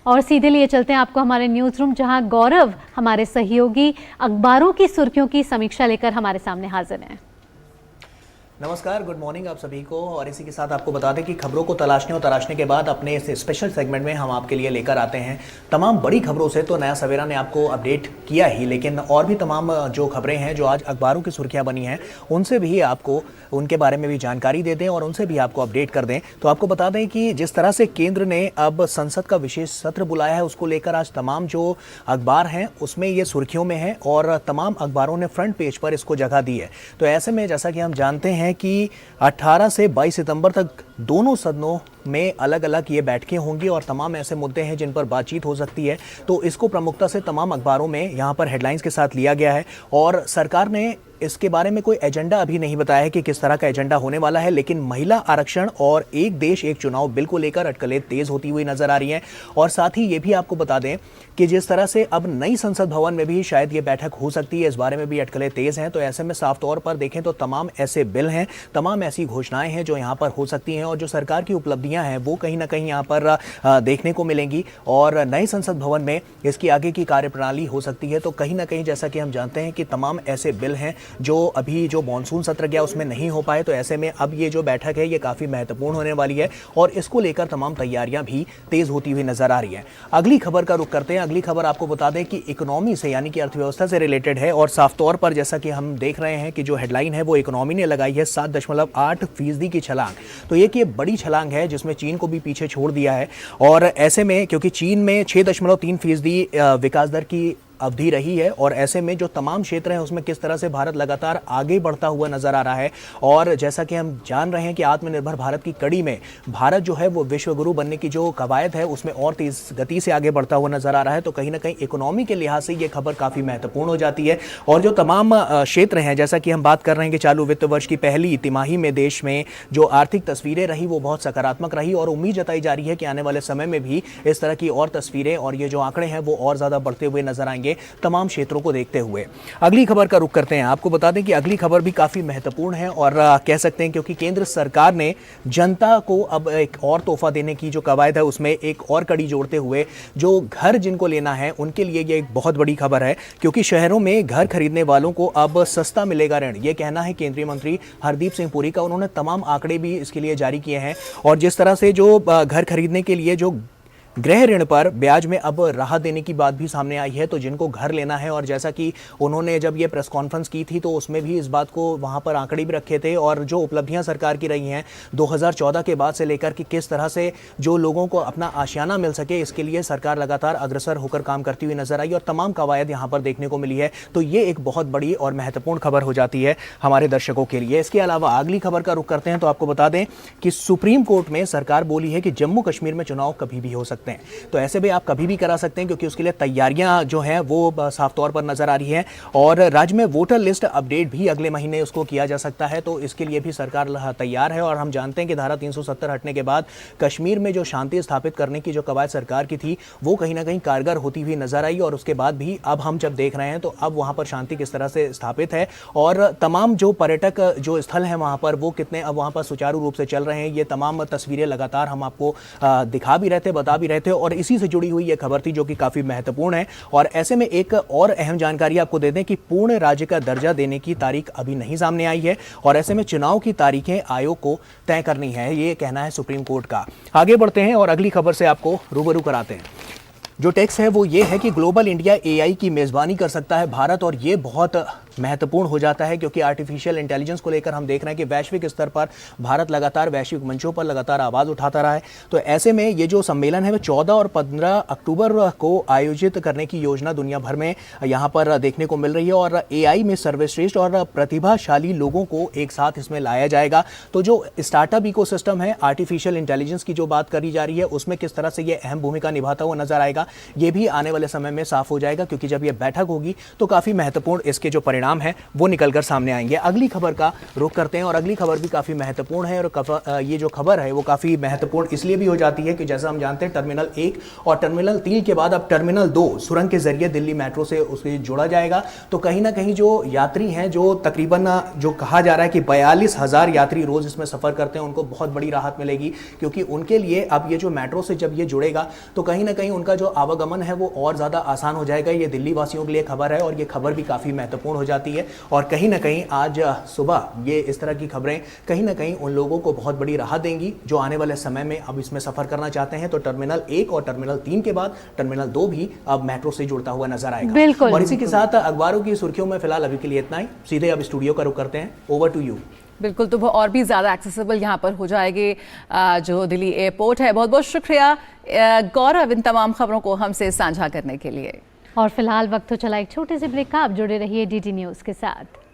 और सीधे लिए चलते हैं आपको हमारे न्यूज रूम, जहां गौरव हमारे सहयोगी अखबारों की सुर्खियों की समीक्षा लेकर हमारे सामने हाजिर हैं। नमस्कार, गुड मॉर्निंग आप सभी को। और इसी के साथ आपको बता दें कि खबरों को तलाशने के बाद अपने इस स्पेशल सेगमेंट में हम आपके लिए लेकर आते हैं तमाम बड़ी खबरों से। तो नया सवेरा ने आपको अपडेट किया ही, लेकिन और भी तमाम जो खबरें हैं जो आज अखबारों की सुर्खियां बनी हैं उनसे भी आपको उनके बारे में भी जानकारी दे दें और उनसे भी आपको अपडेट कर दें। तो आपको बता दें कि जिस तरह से केंद्र ने अब संसद का विशेष सत्र बुलाया है, उसको लेकर आज तमाम जो अखबार हैं उसमें ये सुर्खियों में है और तमाम अखबारों ने फ्रंट पेज पर इसको जगह दी है। तो ऐसे में जैसा कि हम जानते हैं कि 18 से 22 सितंबर तक दोनों सदनों में अलग अलग ये बैठकें होंगी और तमाम ऐसे मुद्दे हैं जिन पर बातचीत हो सकती है। तो इसको प्रमुखता से तमाम अखबारों में यहाँ पर हेडलाइंस के साथ लिया गया है और सरकार ने इसके बारे में कोई एजेंडा अभी नहीं बताया है कि किस तरह का एजेंडा होने वाला है, लेकिन महिला आरक्षण और एक देश एक चुनाव बिल को लेकर अटकलें तेज होती हुई नजर आ रही हैं। और साथ ही ये भी आपको बता दें कि जिस तरह से अब नई संसद भवन में भी शायद ये बैठक हो सकती है, इस बारे में भी अटकलें तेज हैं। तो ऐसे में साफ तौर पर देखें तो तमाम ऐसे बिल हैं, तमाम ऐसी घोषणाएं हैं जो यहाँ पर हो सकती हैं और जो सरकार की उपलब्धियां हैं वो कहीं ना कहीं यहाँ पर देखने को मिलेंगी और नए संसद भवन में इसकी आगे की कार्यप्रणाली हो सकती है। तो कहीं ना कहीं जैसा कि हम जानते हैं कि तमाम ऐसे बिल हैं जो अभी जो मॉनसून सत्र गया उसमें नहीं हो पाए। तो ऐसे में अब ये जो बैठक है ये काफ़ी महत्वपूर्ण होने वाली है और इसको लेकर तमाम तैयारियां भी तेज होती हुई नजर आ रही हैं। अगली खबर का रुख करते हैं। अगली खबर आपको बता दें कि इकोनॉमी से यानी कि अर्थव्यवस्था से रिलेटेड है और साफ तौर पर जैसा कि हम देख रहे हैं कि जो हेडलाइन है वो इकोनॉमी ने लगाई है 7.8% की छलांग। तो ये बड़ी छलांग है जिसमें चीन को भी पीछे छोड़ दिया है और ऐसे में क्योंकि चीन में 6.3% विकास दर की अवधि रही है और ऐसे में जो तमाम क्षेत्र हैं उसमें किस तरह से भारत लगातार आगे बढ़ता हुआ नजर आ रहा है। और जैसा कि हम जान रहे हैं कि आत्मनिर्भर भारत की कड़ी में भारत जो है वो विश्व गुरु बनने की जो कवायद है उसमें और तेज गति से आगे बढ़ता हुआ नजर आ रहा है। तो कहीं ना कहीं इकोनॉमी के लिहाज से ये खबर काफी महत्वपूर्ण हो जाती है और जो तमाम क्षेत्र हैं जैसा कि हम बात कर रहे हैं कि चालू वित्त वर्ष की पहली तिमाही में देश में जो आर्थिक तस्वीरें रही वो बहुत सकारात्मक रही और उम्मीद जताई जा रही है कि आने वाले समय में भी इस तरह की और तस्वीरें और ये जो आंकड़े हैं वो और ज्यादा बढ़ते हुए नजर आएंगे तमाम क्षेत्रों को देखते हुए। अगली खबर का रुख करते हैं। आपको बता दें कि अगली खबर भी काफी महत्वपूर्ण है और कह सकते हैं क्योंकि केंद्र सरकार ने जनता को अब एक और तोहफा देने की जो कवायद है उसमें एक और कड़ी जोड़ते हुए जो घर जिनको लेना है उनके लिए ये एक बहुत बड़ी खबर है क्योंकि शहरों में घर खरीदने वालों को अब सस्ता मिलेगा ऋण। ये कहना है केंद्रीय मंत्री हरदीप सिंह पुरी का। उन्होंने तमाम आंकड़े भी इसके लिए जारी किए हैं और जिस तरह से जो घर खरीदने के लिए जो गृह ऋण पर ब्याज में अब राहत देने की बात भी सामने आई है। तो जिनको घर लेना है और जैसा कि उन्होंने जब ये प्रेस कॉन्फ्रेंस की थी तो उसमें भी इस बात को वहां पर आंकड़े भी रखे थे और जो उपलब्धियां सरकार की रही हैं 2014 के बाद से लेकर कि किस तरह से जो लोगों को अपना आशियाना मिल सके इसके लिए सरकार लगातार अग्रसर होकर काम करती हुई नजर आई और तमाम कवायद यहाँ पर देखने को मिली है। तो ये एक बहुत बड़ी और महत्वपूर्ण खबर हो जाती है हमारे दर्शकों के लिए। इसके अलावा अगली खबर का रुख करते हैं तो आपको बता दें कि सुप्रीम कोर्ट में सरकार बोली है कि जम्मू कश्मीर में चुनाव कभी भी हो सकते हैं। तो ऐसे भी आप कभी भी करा सकते हैं क्योंकि उसके लिए तैयारियां जो हैं वो साफ तौर पर नजर आ रही हैं और राज्य में वोटर लिस्ट अपडेट भी अगले महीने उसको किया जा सकता है। तो इसके लिए भी सरकार तैयार है और हम जानते हैं कि धारा 370 हटने के बाद कश्मीर में जो शांति स्थापित करने की जो कवायद सरकार की थी वो कहीं ना कहीं कारगर होती हुई नजर आई और उसके बाद भी अब हम जब देख रहे हैं तो अब वहां पर शांति किस तरह से स्थापित है और तमाम जो पर्यटक जो स्थल है वहां पर वो कितने अब वहां पर सुचारू रूप से चल रहे हैं। ये तमाम तस्वीरें लगातार हम आपको दिखा भी रहे थे, बता भी रहे थे और इसी से जुड़ी हुई यह खबर थी जो कि काफी महत्वपूर्ण है। और ऐसे में एक और अहम जानकारी आपको दे दें कि पूर्ण राज्य का दर्जा देने की तारीख अभी नहीं सामने आई है और ऐसे में चुनाव की तारीखें आयोग को तय करनी है, ये कहना है सुप्रीम कोर्ट का। आगे बढ़ते हैं और अगली खबर से आपको रूबरू कराते हैं। जो टेक्स्ट है वो ये है कि ग्लोबल इंडिया एआई की मेजबानी कर सकता है भारत और ये बहुत महत्वपूर्ण हो जाता है क्योंकि आर्टिफिशियल इंटेलिजेंस को लेकर हम देख रहे हैं कि वैश्विक स्तर पर भारत लगातार वैश्विक मंचों पर लगातार आवाज उठाता रहा है। तो ऐसे में ये जो सम्मेलन है वो 14 और 15 अक्टूबर को आयोजित करने की योजना दुनिया भर में यहाँ पर देखने को मिल रही है और एआई में सर्वश्रेष्ठ और प्रतिभाशाली लोगों को एक साथ इसमें लाया जाएगा। तो जो स्टार्टअप इकोसिस्टम है आर्टिफिशियल इंटेलिजेंस की जो बात करी जा रही है उसमें किस तरह से ये अहम भूमिका निभाता हुआ नजर आएगा ये भी आने वाले समय में साफ हो जाएगा क्योंकि जब ये बैठक होगी तो काफी महत्वपूर्ण इसके जो परिणाम परिणाम है वो निकलकर सामने आएंगे। अगली खबर का रुख करते हैं और अगली खबर भी काफ़ी महत्वपूर्ण है और ये जो खबर है वो काफ़ी महत्वपूर्ण इसलिए भी हो जाती है कि जैसा हम जानते हैं टर्मिनल 1 और टर्मिनल 3 के बाद अब टर्मिनल 2 सुरंग के जरिए दिल्ली मेट्रो से उससे जोड़ा जाएगा। तो कहीं ना कहीं जो यात्री हैं, जो तकरीबन जो कहा जा रहा है कि 42,000 यात्री रोज इसमें सफर करते हैं, उनको बहुत बड़ी राहत मिलेगी, क्योंकि उनके लिए अब ये जो मेट्रो से जब ये जुड़ेगा तो कहीं ना कहीं उनका जो आवागमन है वो और ज़्यादा आसान हो जाएगा। ये दिल्ली वासियों के लिए खबर है और ये खबर भी काफ़ी महत्वपूर्ण हो जाती है। और कहीं ना कहीं आज सुबह ये इस तरह की खबरें कहीं ना कहीं उन लोगों को बहुत बड़ी राहत देंगी जो आने वाले समय में अब इसमें सफर करना चाहते हैं। तो टर्मिनल 1 और टर्मिनल 3 के बाद टर्मिनल 2 भी अब मेट्रो से जुड़ता हुआ नजर आएगा। बिल्कुल, और इसी के साथ अखबारों की सुर्खियों में फिलहाल अभी के लिए इतना ही। सीधे अब स्टूडियो का रुख करते हैं। Over to you. बिल्कुल, तो वो और भी ज़्यादा एक्सेसिबल यहाँ पर हो जाएगी जो दिल्ली एयरपोर्ट है। बहुत बहुत शुक्रिया गौरव इन तमाम खबरों को हमसे साझा करने के लिए। और फिलहाल वक्त तो चला एक छोटे से ब्रेक का। आप जुड़े रहिए DD न्यूज़ के साथ।